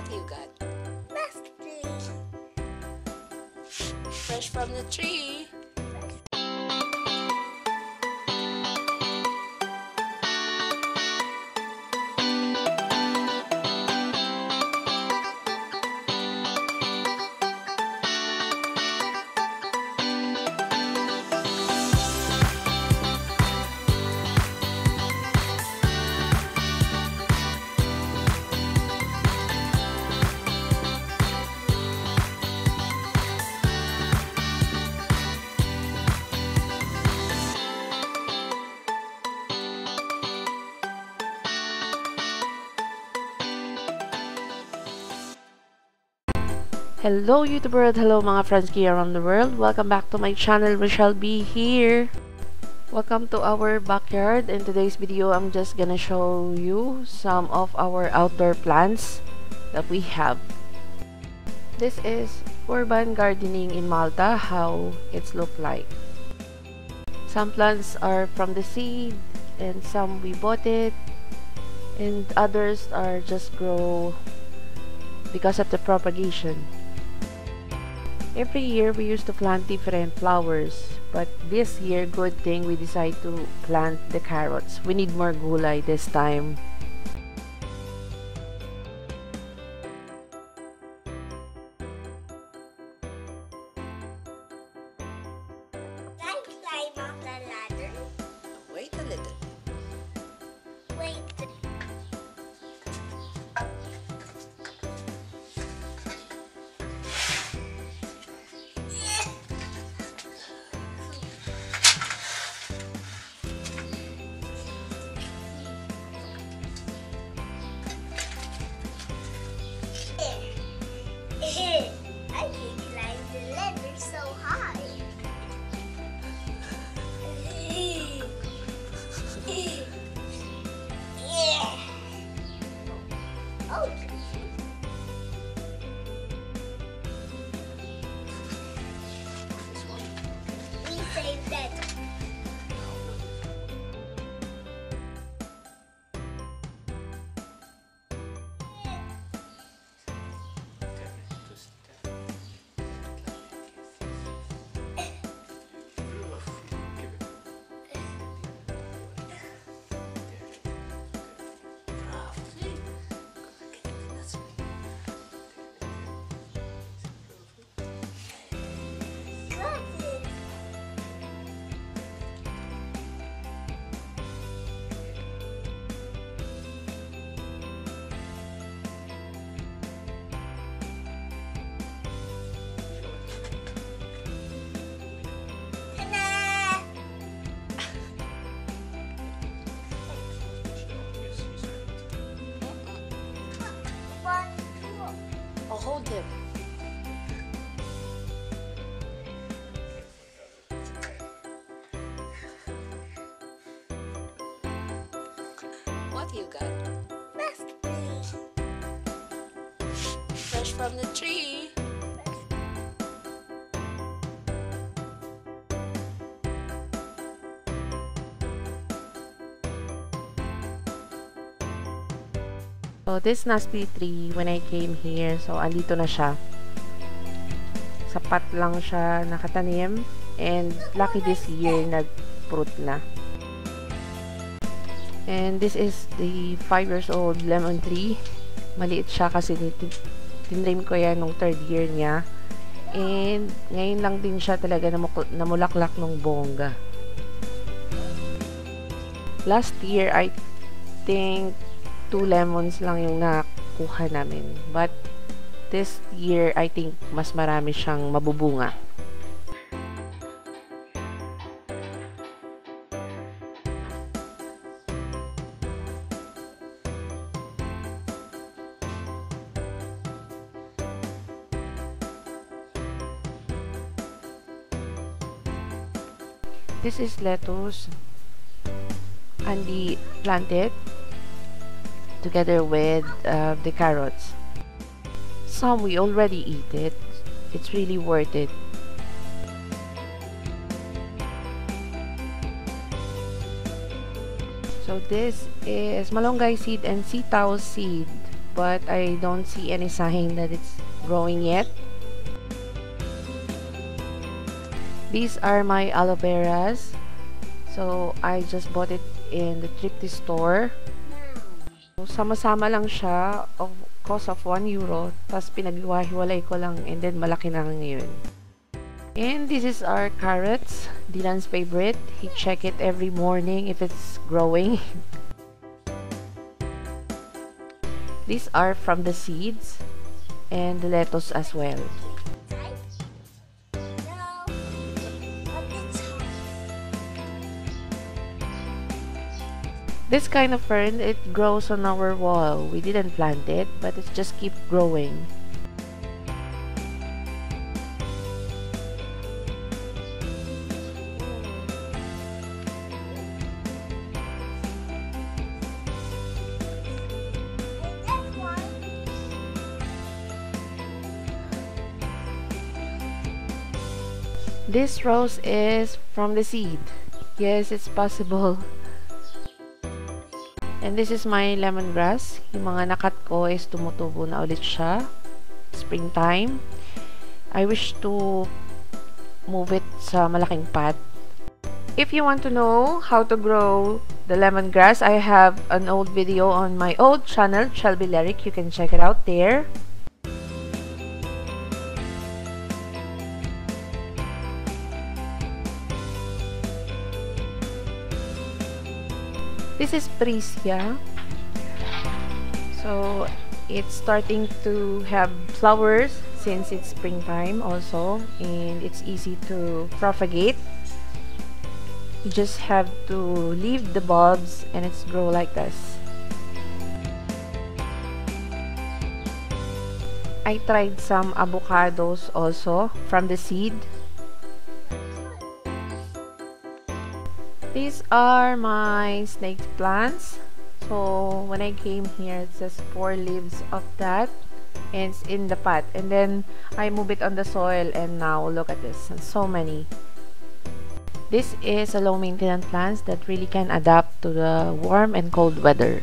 What you got? Raspberry. Fresh from the tree. Hello YouTube world, hello mga friends here around the world. Welcome back to my channel, Richel B here. Welcome to our backyard. In today's video, I'm just gonna show you some of our outdoor plants that we have. This is urban gardening in Malta, how it's look like. Some plants are from the seed and some we bought it, and others are just grow because of the propagation. Every year we used to plant different flowers, but this year, good thing we decided to plant the carrots. We need more gulay this time. Can I climb up the ladder? Wait a little. Wait. I can climb the ladder so high. Yeah. Oh. We saved that. Oh, hold him. What you got? Raspberry. Fresh from the tree. So this nasty tree, when I came here, so andito na siya. Sapat lang siya nakatanim, and lucky this year nag-fruit na. And this is the 5 years old lemon tree. Maliit siya kasi tinrim ko yan nung 3rd year niya. And ngayon lang din siya talaga namulaklak ng bongga. Last year, I think 2 lemons lang yung nakuha namin. But this year, I think mas marami siyang mabubunga. This is lettuce, and we planted together with the carrots. Some we already eat it. It's really worth it. So this is malunggay seed and sitaw seed. but I don't see any sign that it's growing yet. These are my aloe veras. So, I just bought it in the thrifty store. So, sama-sama lang siya of cost of 1 euro. Tapos, pinaghiwa-hiwalay ko lang and then malaki na ngayon. And this is our carrots. Dylan's favorite. He check it every morning if it's growing. These are from the seeds and the lettuce as well. This kind of fern, it grows on our wall. We didn't plant it, but it just keep growing. This rose is from the seed. Yes, it's possible. And this is my lemongrass. Yung mga nakat ko is tumutubo na ulit siya. Springtime. I wish to move it sa malaking pot. If you want to know how to grow the lemongrass, I have an old video on my old channel, Richel B Malta. You can check it out there. This is Freesia. So, it's starting to have flowers since it's springtime also, and it's easy to propagate. You just have to leave the bulbs and it's grow like this. I tried some avocados also from the seed. These are my snake plants. So when I came here, it's just 4 leaves of that, and it's in the pot. And then I move it on the soil, and now look at this, so many. This is a low maintenance plants that really can adapt to the warm and cold weather.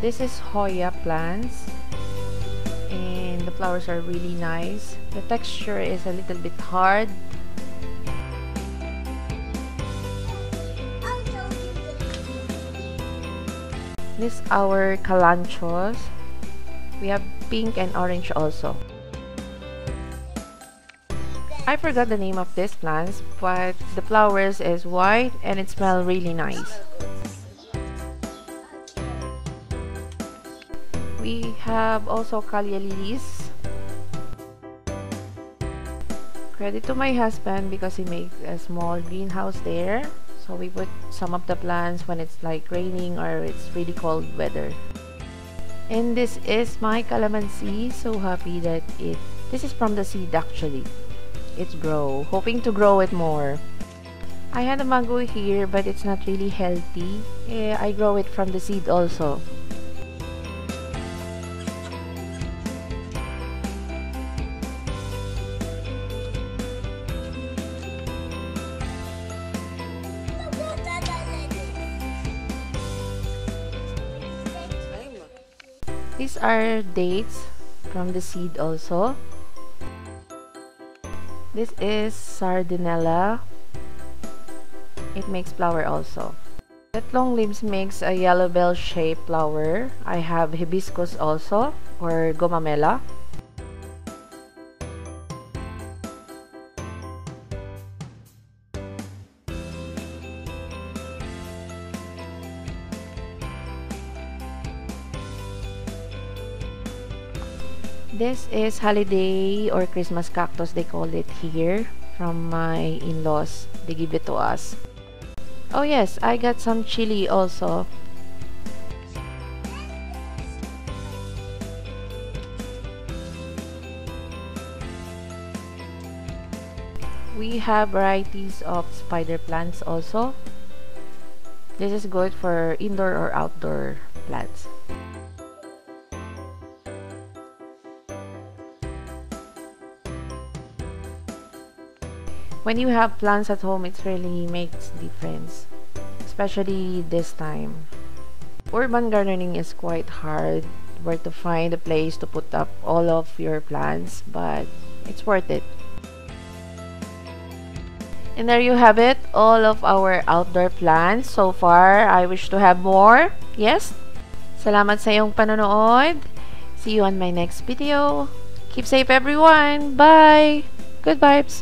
This is Hoya plants, and the flowers are really nice. The texture is a little bit hard. This is our calanchos. We have pink and orange also. I forgot the name of these plants, but the flowers is white and it smells really nice. We have also Calla Lilies. Credit to my husband because he makes a small greenhouse there. So we put some of the plants when it's like raining or it's really cold weather. And this is my Calamansi. So happy that this is from the seed actually. It's grow. Hoping to grow it more. I had a mango here but it's not really healthy. I grow it from the seed also. These are dates from the seed also. This is Sardinella. It makes flower also. That long leaves makes a yellow bell shaped flower. I have hibiscus also, or gomamela. This is holiday or Christmas cactus, they call it here, from my in-laws. They give it to us. Oh yes, I got some chili also. We have varieties of spider plants also. This is good for indoor or outdoor plants. When you have plants at home, it really makes difference, especially this time. Urban gardening is quite hard, where to find a place to put up all of your plants, but it's worth it. And there you have it, all of our outdoor plants so far. I wish to have more. Yes? Salamat sa iyong panonood. See you on my next video. Keep safe everyone. Bye! Good vibes!